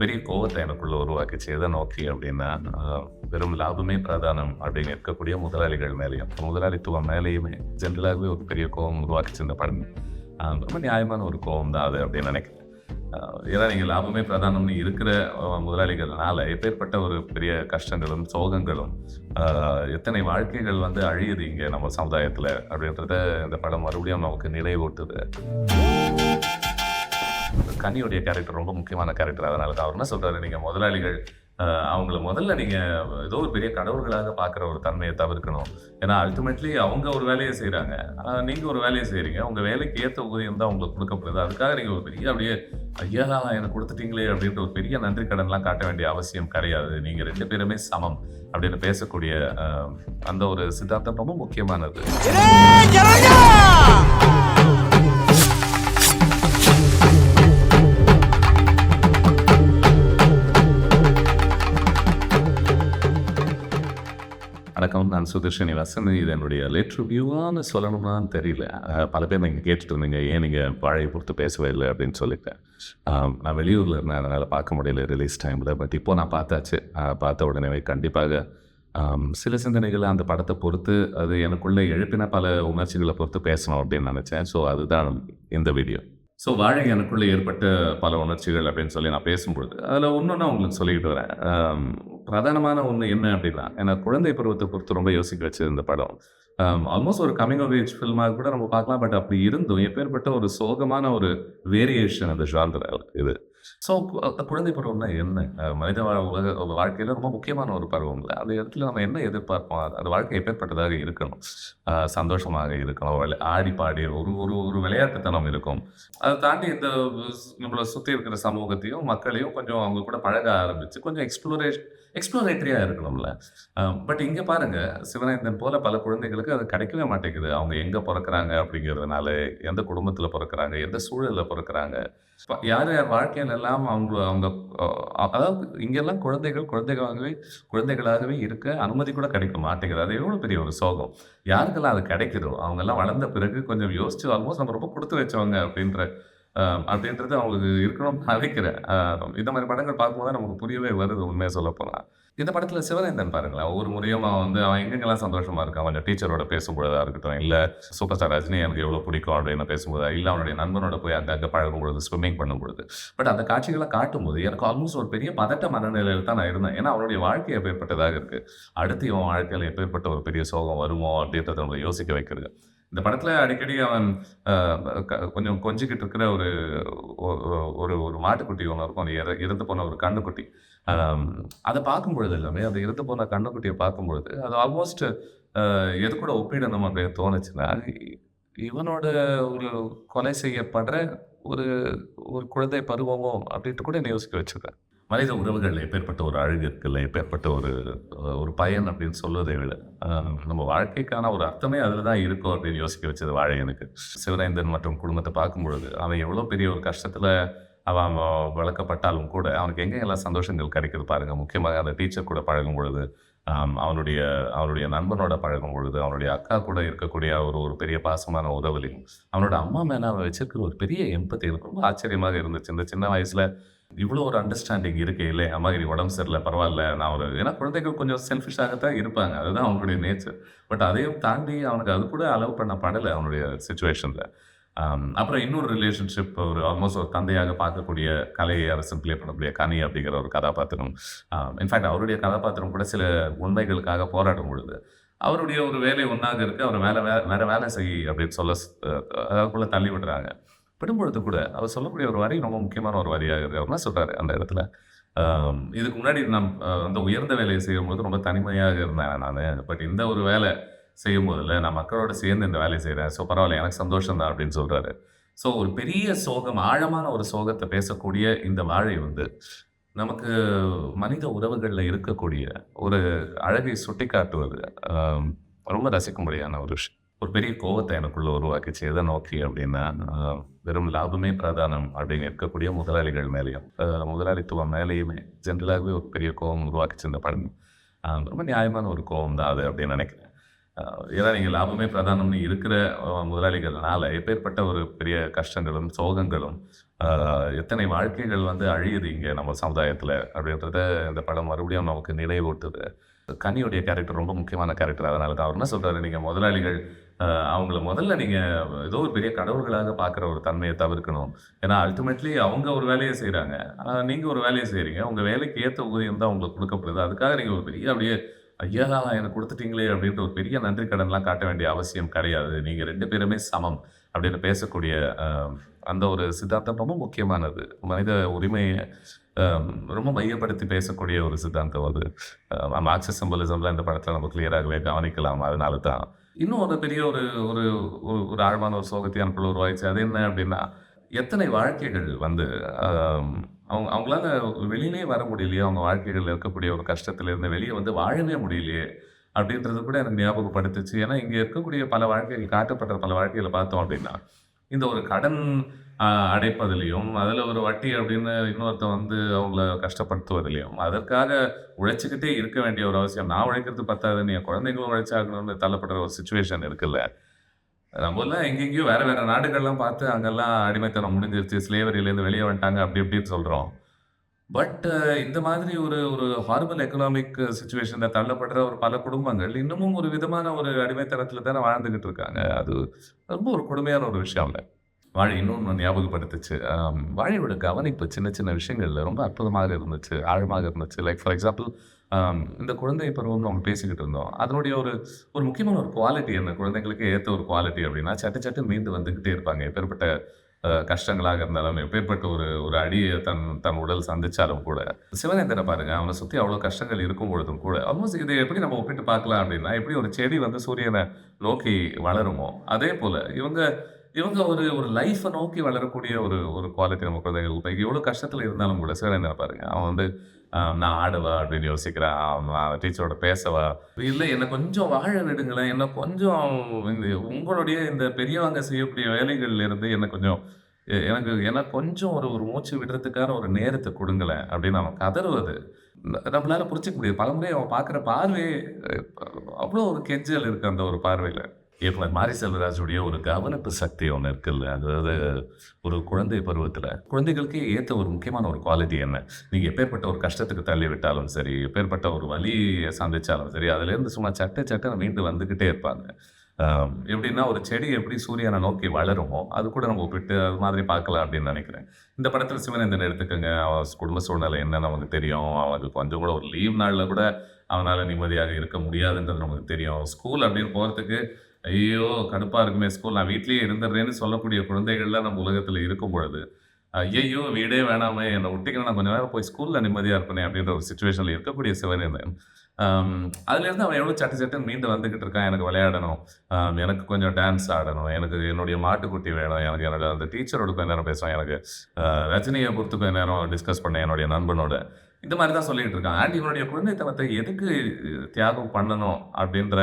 பெரிய கோவத்தை எனக்குள்ள உருவாக்கிச்சு. எதை நோக்கி அப்படின்னா, வெறும் லாபமே பிரதானம் அப்படின்னு இருக்கக்கூடிய முதலாளிகள் மேலேயும், முதலாளித்துவம் மேலேயுமே ஜென்ரலாகவே ஒரு பெரிய கோவம் உருவாக்கிச்சு இந்த படம். ரொம்ப நியாயமான ஒரு கோவம் தான் அது அப்படின்னு நினைக்கிறேன். ஏன்னா நீங்கள் லாபமே பிரதானம்னு இருக்கிற முதலாளிகள்னால எப்பேற்பட்ட ஒரு பெரிய கஷ்டங்களும் சோகங்களும் எத்தனை வாழ்க்கைகள் வந்து அழியுது இங்கே நம்ம சமுதாயத்தில் அப்படின்றத இந்த படம் மறுபடியும் நமக்கு நினைவூட்டுது. கனியுடைய கேரக்டர் ரொம்ப முக்கியமான கேரக்டர். அதனால தான் அவர் என்ன சொல்றாரு, நீங்கள் முதலாளிகள் அவங்கள முதல்ல நீங்கள் ஏதோ ஒரு பெரிய கடவுள்களாக பார்க்குற ஒரு தன்மையை தவிர்க்கணும். ஏன்னா அல்டிமேட்லி அவங்க ஒரு வேலையை செய்கிறாங்க, நீங்கள் ஒரு வேலையை செய்கிறீங்க. உங்கள் வேலைக்கு ஏற்ற ஊதியம் தான் உங்களுக்கு கொடுக்கப்படுது. அதுக்காக நீங்கள் ஒரு பெரிய அப்படியே ஐயா எனக்கு கொடுத்துட்டீங்களே அப்படின்ற ஒரு பெரிய நன்றி கடன்லாம் காட்ட வேண்டிய அவசியம் கிடையாது. நீங்கள் 2 பேருமே சமம் அப்படின்னு பேசக்கூடிய அந்த ஒரு சித்தாந்தம் ரொம்ப முக்கியமானது. வணக்கம், நான் சுதீர் ஸ்ரீனிவாசன். இது என்னுடைய லேட் ரிவ்யூவான்னு சொல்லணும்னான்னு தெரியல. பல பேர் நீங்கள் கேட்டுட்டு இருந்தீங்க, ஏன் நீங்கள் வாழையை பொறுத்து பேசவே இல்லை அப்படின்னு சொல்லிட்டேன். நான் வெளியூரில் இருந்தேன், அதனால் பார்க்க முடியல ரிலீஸ் டைமில். பட் இப்போது நான் பார்த்தாச்சு. பார்த்த உடனே கண்டிப்பாக சில சிந்தனைகளை அந்த படத்தை பொறுத்து, அது எனக்குள்ளே எழுப்பின பல உணர்ச்சிகளை பொறுத்து பேசணும் அப்படின்னு நினச்சேன். ஸோ அதுதான் இந்த வீடியோ. ஸோ வாழை எனக்குள்ளே ஏற்பட்ட பல உணர்ச்சிகள் அப்படின்னு சொல்லி நான் பேசும்பொழுது அதில் ஒன்று உங்களுக்கு சொல்லிக்கிட்டு வரேன். பிரதானமான ஒன்று என்ன அப்படின்னா, ஏன்னா குழந்தை பருவத்தை பொறுத்து ரொம்ப யோசிக்க வச்சு இந்த படம். ஆல்மோஸ்ட் ஒரு கமிங் ஆஃப் ஏஜ் ஃபில்மாக கூட நம்ம பார்க்கலாம். பட் அப்படி இருந்தும் எப்பேற்பட்ட ஒரு சோகமான ஒரு வேரியேஷன் அந்த ஜான்ரா இது. ஸோ குழந்தை பருவம்னா என்ன? மனித வாழ்க்கையில் ரொம்ப முக்கியமான ஒரு பருவம் இல்லை. அந்த இடத்துல நம்ம என்ன எதிர்பார்ப்போம்? அது வாழ்க்கை எப்பேற்பட்டதாக இருக்கணும். சந்தோஷமாக இருக்கணும், ஆடி பாடி ஒரு ஒரு ஒரு விளையாட்டுத்தனம் இருக்கும். அதை தாண்டி இந்த நம்மளை சுற்றி இருக்கிற சமூகத்தையும் மக்களையும் கொஞ்சம் அவங்க கூட பழக ஆரம்பித்து கொஞ்சம் எக்ஸ்ப்ளோரேட்டரியாக இருக்கணும்ல. பட் இங்கே பாருங்கள், சிவனேந்தன் போல பல குழந்தைகளுக்கு அது கிடைக்கவே மாட்டேங்குது. அவங்க எங்கே பிறக்கிறாங்க அப்படிங்கிறதுனால, எந்த குடும்பத்தில் பிறக்கிறாங்க, எந்த சூழலில் பிறக்கிறாங்க, யார் யார் வாழ்க்கையில் எல்லாம் அவங்க அதாவது இங்கெல்லாம் குழந்தைகளாகவே இருக்க அனுமதி கூட கிடைக்க மாட்டேங்குது. அது எவ்வளோ பெரிய ஒரு சோகம். யாருக்கெல்லாம் அது கிடைக்குதோ அவங்கெல்லாம் வளர்ந்த பிறகு கொஞ்சம் யோசிச்சு ஆல்மோஸ்ட் நம்ம ரொம்ப கொடுத்து வச்சவங்க அப்படின்றது அவங்களுக்கு இருக்கணும்னு நினைக்கிறேன். இந்த மாதிரி படங்கள் பார்க்கும்போது நமக்கு புரியவே வருது உண்மையாக சொல்லப்போனால். இந்த படத்தில் சிவனேந்தன் பாருங்களேன், ஒவ்வொரு முறையும் அவன் எங்கெங்கெல்லாம் சந்தோஷமாக இருக்கான். அவன் டீச்சரோட பேசும்பொழுதாக இருக்கட்டும், இல்லை சூப்பர் ஸ்டார் ரஜினி எனக்கு எவ்வளோ பிடிக்கும் அப்படின்னு பேசும்போது, இல்லை அவனுடைய நண்பனோட போய் அங்கே பழகும்பொழுது, ஸ்விம்மிங் பண்ணும்பொழுது. பட் அந்த காட்சிகளை காட்டும்போது எனக்கு ஆல்மோஸ்ட் ஒரு பெரிய பதட்ட மனநிலையில் தான் நான் இருந்தேன். ஏன்னா அவனுடைய வாழ்க்கை எப்பேற்பட்டதாக இருக்குது, அடுத்து இவன் வாழ்க்கையில் எப்பேற்பட்ட ஒரு பெரிய சோகம் வருமோ அப்படின்றத நம்மளை யோசிக்க வைக்கிறது. இந்த படத்தில் அடிக்கடி அவன் கொஞ்சம் கொஞ்சிக்கிட்டு இருக்கிற ஒரு மாட்டுக்குட்டி ஒன்று இருக்கும். அது இறந்து போன ஒரு கண்ணுக்குட்டி. அதை பார்க்கும்பொழுது எல்லாமே அந்த இறந்து போன கண்ணுக்குட்டியை பார்க்கும்பொழுது அது ஆல்மோஸ்ட் எது கூட ஒப்பிடணும் அப்படின்னு தோணுச்சுன்னா, இவனோட ஒரு கொலை செய்யப்படுற ஒரு ஒரு குழந்தை பருவமோ அப்படின்ட்டு கூட என்னை யோசிக்க வச்சுருக்கேன். மனித உறவுகள் எப்பேற்பட்ட ஒரு அழகு இருக்குல்ல, எப்பேற்பட்ட ஒரு பயன் அப்படின்னு சொல்வதை விட நம்ம வாழ்க்கைக்கான ஒரு அர்த்தமே அதில் தான் இருக்கும் அப்படின்னு யோசிக்க வச்சது வாழை எனக்கு. சிவனேந்தன் மற்றும் குடும்பத்தை பார்க்கும்பொழுது அவன் எவ்வளோ பெரிய ஒரு கஷ்டத்தில் அவன் வளர்க்கப்பட்டாலும் கூட அவனுக்கு எங்கெல்லாம் சந்தோஷங்கள் கிடைக்குது பாருங்கள். முக்கியமாக அந்த டீச்சர் கூட பழகும் பொழுது, அவனுடைய நண்பனோட பழகும் பொழுது, அவனுடைய அக்கா கூட இருக்கக்கூடிய ஒரு பெரிய பாசமான உதவலையும், அவனோட அம்மா மேலே அவன் வச்சிருக்கிற ஒரு பெரிய எம்பத்தி எனக்கு ரொம்ப ஆச்சரியமாக இருந்துச்சு. இந்த சின்ன வயசில் இவ்வளோ ஒரு அண்டர்ஸ்டாண்டிங் இருக்கே இல்லை, அம்மா கிட்ட உடம்பு சரியில்லை பரவாயில்ல, ஏன்னா குழந்தைகள் கொஞ்சம் செல்ஃபிஷாகத்தான் இருப்பாங்க, அதுதான் அவங்களுடைய நேச்சர். பட் அதையும் தாண்டி அவனுக்கு அது கூட அலோவ் பண்ண படலை அவனுடைய சுச்சுவேஷனில். அப்புறம் இன்னொரு ரிலேஷன்ஷிப், ஒரு ஆல்மோஸ்ட் ஒரு தந்தையாக பார்க்கக்கூடிய கலை அரசன் பிளே பண்ணக்கூடிய கனி அப்படிங்கிற ஒரு கதாபாத்திரம். இன்ஃபேக்ட் அவருடைய கதாபாத்திரம் கூட சில உண்மைகளுக்காக போராடும் பொழுது அவருடைய ஒரு வேலை ஒன்றாக இருக்குது, அவர் வேற வேலை அப்படின்னு அதுக்குள்ளே தள்ளி விடுறாங்க. விடும்பொழுது கூட அவர் சொல்லக்கூடிய ஒரு வரி ரொம்ப முக்கியமான ஒரு வரியாக இருக்குது. அவர் என்ன சொல்கிறாரு அந்த இடத்துல, இதுக்கு முன்னாடி நான் அந்த உயர்ந்த வேலையை செய்யும்போது ரொம்ப தனிமையாக இருந்தேன் நான். பட் இந்த ஒரு வேலை செய்யும்போதில் நான் மக்களோட சேர்ந்து இந்த வேலையை செய்கிறேன். ஸோ பரவாயில்ல, எனக்கு சந்தோஷம் தான் அப்படின்னு சொல்கிறாரு. ஸோ ஒரு பெரிய சோகம், ஆழமான ஒரு சோகத்தை பேசக்கூடிய இந்த வாழை நமக்கு மனித உறவுகளில் இருக்கக்கூடிய ஒரு அழகை சுட்டி காட்டுவது ரொம்ப ரசிக்கும்படியான ஒரு விஷயம். ஒரு பெரிய கோவத்தை எனக்குள்ள உருவாக்கிச்சு. எதை நோக்கி அப்படின்னா, வெறும் லாபமே பிரதானம் அப்படின்னு இருக்கக்கூடிய முதலாளிகள் மேலேயும், முதலாளித்துவம் மேலேயுமே ஜென்ரலாகவே ஒரு பெரிய கோவம் உருவாக்கிச்சு இந்த படம். ரொம்ப நியாயமான ஒரு கோவம் தான் அது அப்படின்னு நினைக்கிறேன். ஏன்னா நீங்கள் லாபமே பிரதானம்னு இருக்கிற முதலாளிகள்னால எப்பேற்பட்ட ஒரு பெரிய கஷ்டங்களும் சோகங்களும் எத்தனை வாழ்க்கைகள் வந்து அழியுது இங்க நம்ம சமுதாயத்துல அப்படின்றத இந்த படம் மறுபடியும் நமக்கு நினைவூட்டுது. கனியுடைய கேரக்டர் ரொம்ப முக்கியமான கேரக்டர். அதனால தான் அவர் என்ன சொல்றாரு, நீங்க முதலாளிகள் அவங்கள முதல்ல நீங்க ஏதோ ஒரு பெரிய கடவுள்களாக பார்க்குற ஒரு தன்மைய தவிர்க்கணும். ஏன்னா அல்டிமேட்லி அவங்க ஒரு வேலைய செய்றாங்க. நீங்க ஒரு வேலைய செய்றீங்க. உங்க வேலைக்கு ஏத்த ஊதியம் தான் உங்களுக்கு குடுக்கப்படுது. அதுக்காக நீங்க ஒரு பெரிய அப்படியே, "ஐயா! எனக்கு குடுத்துட்டீங்களே!" அப்படின்ற ஒரு பெரிய நன்றி கடன்லாம் காட்ட வேண்டிய அவசியம் கிடையாது. நீங்க 2 பேருமே சமம் அப்படின்னு பேசக்கூடிய அ அந்த ஒரு சித்தாந்தம் ரொம்ப முக்கியமானது. மனித உரிமைய அ ரொம்ப மையப்படுத்தி பேசக்கூடிய ஒரு சித்தாந்தம் அது. மார்க்சிஸ்ட் சிம்பலிசம்லாம் இந்த படத்துல நம்ம கிளியராகவே கவனிக்கலாம். அதனால தான். இன்னும் ஒரு பெரிய ஒரு ஒரு ஒரு ஒரு ஆழமான ஒரு சோகத்தை எனக்குள்ள உருவாயிருச்சு. அது என்ன அப்டின்னா, எத்தனை வாழ்க்கைகள் வந்து அ அவங்களால வெளியிலயே வர முடியலையே! அவங்க வாழ்க்கைகள்ல இருக்கக்கூடிய ஒரு கஷ்டத்திலிருந்து வெளிய வந்து வாழவே முடியலையே! அப்டின்றது கூட எனக்கு ஞாபகப்படுத்துச்சு. ஏன்னா, இங்க இருக்கக்கூடிய பல வாழ்க்கைகள் காட்டப்படுற பல வாழ்க்கைகள பார்த்தோம் அப்டின்னா, இந்த ஒரு கடன் அ அடைப்பதிலயும், அதுல ஒரு வட்டி அப்டின்னு இன்னொருத்தன் வந்து அவங்கள கஷ்டப்படுத்துவதிலயும், அதற்காக உழைச்சுக்கிட்டே இருக்க வேண்டிய ஒரு அவசியம். நான் உழைக்கிறது பத்தாதுன்னு என் குழந்தைங்களும் உழைச்சாகணும்னு தள்ளப்படுற ஒரு சிச்சுவேஷன் இருக்குல்ல. நம்மலாம் எங்கெங்கேயோ வேற வேற நாடுகள்லாம் பார்த்து அங்கெல்லாம் அடிமைத்தனம் முடிஞ்சிருச்சு. ஸ்லேவரிலேருந்து வெளிய வந்துட்டாங்க அப்படி இப்படின்னு சொல்றோம். பட் இந்த மாதிரி ஒரு ஒரு ஹாரிபிள் எக்கனாமிக் சிச்சுவேஷன்ல தள்ளப்படுற ஒரு பல குடும்பங்கள் இன்னமும் ஒரு விதமான ஒரு அடிமைத்தனத்தில தானே வாழ்ந்துகிட்டு இருக்காங்க. அது ரொம்ப ஒரு கொடுமையான ஒரு விஷயம்ல. வாழை இன்னொன்னு ஞாபகப்படுத்துச்சு. வாழையோட கவனிப்பு சின்ன சின்ன விஷயங்கள்ல ரொம்ப அற்புதமாக இருந்துச்சு. ஆழமாக இருந்துச்சு. லைக் ஃபார் எக்ஸாம்பிள் இந்த குழந்தை பருவம்னு நம்ம பேசிக்கிட்டு இருந்தோம். அதனுடைய ஒரு ஒரு முக்கியமான ஒரு குவாலிட்டி என்ன? குழந்தைகளுக்கு ஏத்த ஒரு குவாலிட்டி அப்டின்னா, சட்டு சட்டுன்னு மீண்டு வந்துகிட்டே இருப்பாங்க. எப்பேர்ப்பட்ட கஷ்டங்களாக இருந்தாலும், எப்பேர்ப்பட்ட ஒரு ஒரு அடிய தன் தன் உடல் சந்திச்சாலும் கூட. சிவனேந்திரன பாருங்க, அவன சுத்தி அவ்ளோ கஷ்டங்கள் இருக்கும் பொழுதும் கூட, ஆல்மோஸ்ட் இத எப்படி நம்ம ஒப்பிட்டு பார்க்கலாம் அப்டின்னா, எப்படி ஒரு செடி வந்து சூரியன நோக்கி வளருமோ, அதே போல இவங்க இவங்க ஒரு ஒரு லைஃப்ப நோக்கி வளரக்கூடிய ஒரு ஒரு குவாலிட்டி நம்ம குழந்தைகள். எவ்வளோ கஷ்டத்துல இருந்தாலும் கூட சிவனேந்திரன பாருங்க. அவன் வந்து நான் ஆடவா? அப்படின்னு யோசிக்கிறான். அவன் டீச்சரோட பேசவா? இல்ல என்ன கொஞ்சம் வாழ விடுங்களேன். என்ன கொஞ்சம் இந்த உங்களுடைய இந்த பெரியவங்க செய்யக்கூடிய வேலைகள்ல இருந்து என்ன கொஞ்சம் எனக்கு எனக்கு கொஞ்சம் ஒரு ஒரு மூச்சு விடுறதுக்கான ஒரு நேரத்த குடுங்களேன் அப்படின்னு அவன் கதறுவது. நம்மளால புரிஞ்சுக்க முடியுது. பலமுறை அவன் பார்க்குற பார்வையே அவ்ளோ ஒரு கெஞ்சல் இருக்கு அந்த ஒரு பார்வையில. இயக்குனர் மாரி செல்வராஜுடைய ஒரு கவனிப்பு சக்தி ஒண்ணு இருக்குல்ல. அதாவது ஒரு குழந்தை பருவத்தில, குழந்தைகளுக்கு ஏத்த ஒரு முக்கியமான ஒரு குவாலிட்டி என்ன? நீங்க எப்பேர்ப்பட்ட ஒரு கஷ்டத்துக்கு தள்ளிவிட்டாலும் சரி, எப்பேர்ப்பட்ட ஒரு வலிய சந்திச்சாலும் சரி, அதிலேருந்து சும்மா சட்டு சட்டுன்னு மீண்டு வந்துகிட்டே இருப்பாங்க. எப்படின்னா, ஒரு செடி எப்படி சூரியன நோக்கி வளருமோ, அது கூட நம்ம ஒப்பிட்டு அது மாதிரி பார்க்கலாம் அப்படின்னு நெனைக்கிறேன். இந்த படத்தில சிவனேந்தன் எடுத்துக்கங்க. அவன் குடும்ப சூழ்நிலை என்னன்னு நமக்கு தெரியும். அவனுக்கு கொஞ்சம் கூட ஒரு லீவ் நாள்ல கூட அவனால நிம்மதியாக இருக்க முடியாதுன்றது நமக்கு தெரியும். ஸ்கூல் அப்படின்னு போறதுக்கு ஐயய்யோ! கடுப்பா இருக்குமே ஸ்கூல். நான் வீட்லயே இருந்துடுறேன்னு சொல்லக்கூடிய குழந்தைகள்லாம் நம்ம உலகத்துல இருக்கும் பொழுது, ஐயய்யோ! வீடே வேணாமே! என்ன விட்டீங்கன்னா நான் கொஞ்ச நேரம் போய் ஸ்கூல்ல நிம்மதியா இருப்பேனே! அப்படின்ற ஒரு சிச்சுவேஷன்ல இருக்கக்கூடிய சிவனேந்தன். அம் அதுலேருந்து அவன் எவ்வளோ சட்டு சட்டுன்னு மீண்டு வந்துகிட்டு இருக்கான். எனக்கு விளையாடணும். எனக்கு கொஞ்சம் டான்ஸ் ஆடணும். எனக்கு என்னுடைய மாட்டுக்குட்டி வேணும். எனக்கு என்னோட அந்த டீச்சரோட கொஞ்ச நேரம் பேசுவேன். எனக்கு ரஜினிய குறித்து கொஞ்ச நேரம் டிஸ்கஸ் பண்ணேன் என்னுடைய நண்பனோட. இந்த மாரி தான் சொல்லிட்டு இருக்கான். அண்ட் இவனுடைய குழந்தைத்தனத்த எதுக்கு தியாகம் பண்ணணும்? அப்படின்ற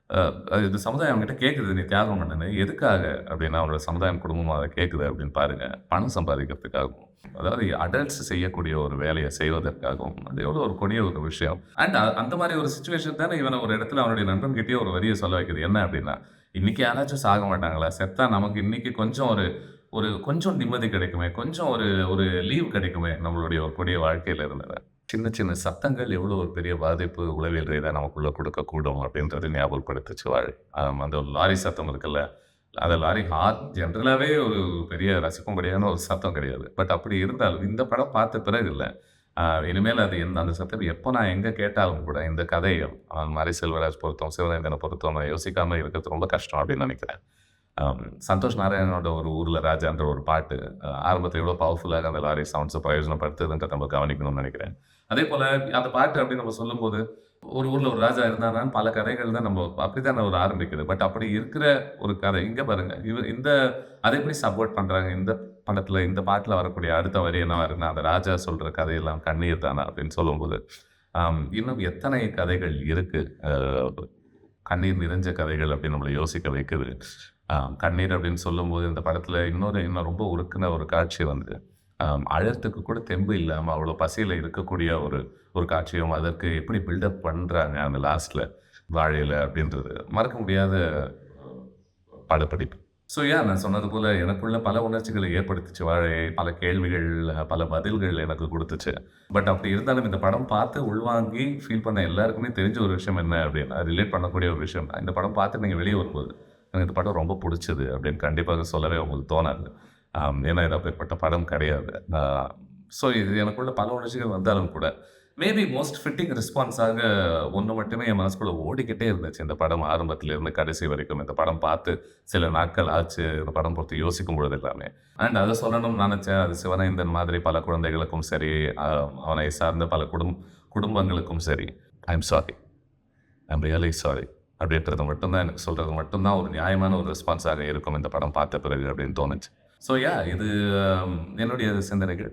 அ இது சமுதாயம் அவன்கிட்ட கேட்குது, "நீ தியாகம் பண்ணுன்னு." எதுக்காக? அப்படின்னா, அவனோட சமுதாயம், குடும்பமும் அத கேட்குது அப்படின்னு பாருங்க. பணம் சம்பாதிக்கிறதுக்காகவும். அதாவது அடல்ட்ஸ் செய்யக்கூடிய ஒரு வேலைய செய்வதற்காகவும். அது எவ்வளோ ஒரு கொடிய ஒரு விஷயம். அண்ட் அந்த மாரி ஒரு சிச்சுவேஷன் தானே இவன ஒரு இடத்துல அவனுடைய நண்பன்கிட்டயே ஒரு வரிய சொல்ல வைக்குது. என்ன அப்படின்னா, "இன்னைக்கு யாராச்சும் சாக மாட்டாங்களா? செத்தா நமக்கு இன்னைக்கு கொஞ்சம் ஒரு ஒரு கொஞ்சம் நிம்மதி கிடைக்குமே, கொஞ்சம் ஒரு ஒரு லீவ் கிடைக்குமே நம்மளுடைய ஒரு கொடிய வாழ்க்கையில இருந்து." சின்ன சின்ன சத்தங்கள் எவ்வளோ ஒரு பெரிய பாதிப்பு உளவியல் ரீதியா நமக்குள்ள குடுக்கக்கூடும் அப்படின்றது ஞாபகப்படுத்துச்சு வாழை. அந்த ஒரு லாரி சத்தம் இருக்குல்ல, அந்த லாரி ஹார்ன் ஜென்ரலாவே ஒரு பெரிய ரசிக்கும்படியான ஒரு சத்தம் கிடையாது. பட் அப்படி இருந்தாலும் இந்த படம் பார்த்த பிறகு இல்ல. இனிமேல் அது அந்த சத்தம் எப்போ நான் எங்க கேட்டாலும் கூட இந்த கதைய மாரி செல்வராஜ் பொறுத்தவரை, சிவனேந்தன பொறுத்தவரை யோசிக்காம இருக்கிறது ரொம்ப கஷ்டம் அப்படின்னு நினைக்கிறேன். சந்தோஷ் நாராயணனோட ஒரு ஊர்ல ராஜான்ற ஒரு பாட்டு ஆரம்பத்தில எவ்வளோ பவர்ஃபுல்லாக அந்த லாரி சவுண்ட்ஸ பிரயோஜனப்படுத்துதுன்றத நம்ம கவனிக்கணும்னு நெனைக்கிறேன். அதேபோல அந்த பாட்டு அப்படின்னு நம்ம சொல்லும்போது, ஒரு ஊர்ல ஒரு ராஜா இருந்தார்னான்னு பல கதைகள் தான் நம்ம அப்படித்தான் ஒரு ஆரம்பிக்குது. பட் அப்படி இருக்கிற ஒரு கதை இங்க பாருங்க. இந்த அத எப்படி சப்போர்ட் பண்றாங்க? இந்த படத்துல இந்த பாட்டுல வரக்கூடிய அடுத்த வரி என்னவா இருக்குன்னா, அந்த ராஜா சொல்ற கதையெல்லாம் கண்ணீர் தானா அப்படின்னு சொல்லும்போது, இன்னும் எத்தனை கதைகள் இருக்கு. கண்ணீர் நிறைஞ்ச கதைகள் அப்படின்னு நம்மள யோசிக்க வைக்குது. கண்ணீர் அப்படின்னு சொல்லும்போது, இந்த படத்துல இன்னும் ரொம்ப உருக்குன ஒரு காட்சி வந்து, அழறதுக்கு கூட தெம்பு இல்லாம, அவ்வளோ பசியில இருக்கக்கூடிய ஒரு ஒரு காட்சியும், அதற்கு எப்படி பில்டப் பண்றாங்க அந்த லாஸ்ட்ல, வாழையில அப்படின்றது மறக்க முடியாத படப்பிடிப்பு. ஸோ நான் சொன்னது போல எனக்குள்ள பல உணர்ச்சிகளை ஏற்படுத்துச்சு வாழை. பல கேள்விகள், பல பதில்கள் எனக்கு குடுத்துச்சு. பட் அப்படி இருந்தாலும் இந்த படம் பார்த்து உள்வாங்கி ஃபீல் பண்ண எல்லாருக்குமே தெரிஞ்ச ஒரு விஷயம் என்ன அப்படின்னா, ரிலேட் பண்ணக்கூடிய ஒரு விஷயம். இந்த படம் பார்த்து நீங்க வெளிய வரும்போது, "எனக்கு இந்த படம் ரொம்ப புடிச்சது" அப்படின்னு கண்டிப்பாக சொல்லவே உங்களுக்கு தோணாது. ஏன்னா இது அப்பேற்பட்ட படம் கிடையாது. ஸோ இது எனக்குள்ள பல உணர்ச்சிகள் வந்தாலும் கூட, மேபி மோஸ்ட் ஃபிட்டிங் ரெஸ்பான்ஸாக ஒண்ணு மட்டுமே என் மனசுக்குள்ள ஓடிக்கிட்டே இருந்துச்சு. இந்த படம் ஆரம்பத்திலிருந்து கடைசி வரைக்கும். இந்த படம் பார்த்து சில நாட்கள் ஆச்சு. இந்த படம் பொறுத்து யோசிக்கும் பொழுது எல்லாமே. அண்ட் அத சொல்லணும்னு நெனச்சேன். அது சிவனேந்தன் மாதிரி பல குழந்தைகளுக்கும் சரி, அவனை சார்ந்த பல குடும்பங்களுக்கும் சரி, I am sorry. I am really sorry. அப்படின்றது மட்டும் தான் எனக்கு சொல்றது மட்டும் தான் ஒரு நியாயமான ஒரு ரெஸ்பான்ஸாக இருக்கும் இந்த படம் பார்த்த பிறகு அப்படின்னு தோணுச்சு. ஸோ இது என்னுடைய சிந்தனைகள்.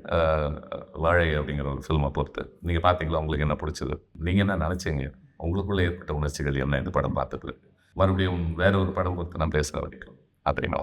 வாழை அப்படிங்கிற ஒரு ஃபில்ம பொறுத்து. நீங்க பார்த்தீங்களா? உங்களுக்கு என்ன புடிச்சது? நீங்க என்ன நெனச்சீங்க? உங்களுக்குள்ள ஏற்பட்ட உணர்ச்சிகள் என்ன இந்த படம் பார்த்த பிறகு? மறுபடியும் வேற ஒரு படம் பொறுத்து நான் பேசுற வரைக்கும். அப்படிங்களா?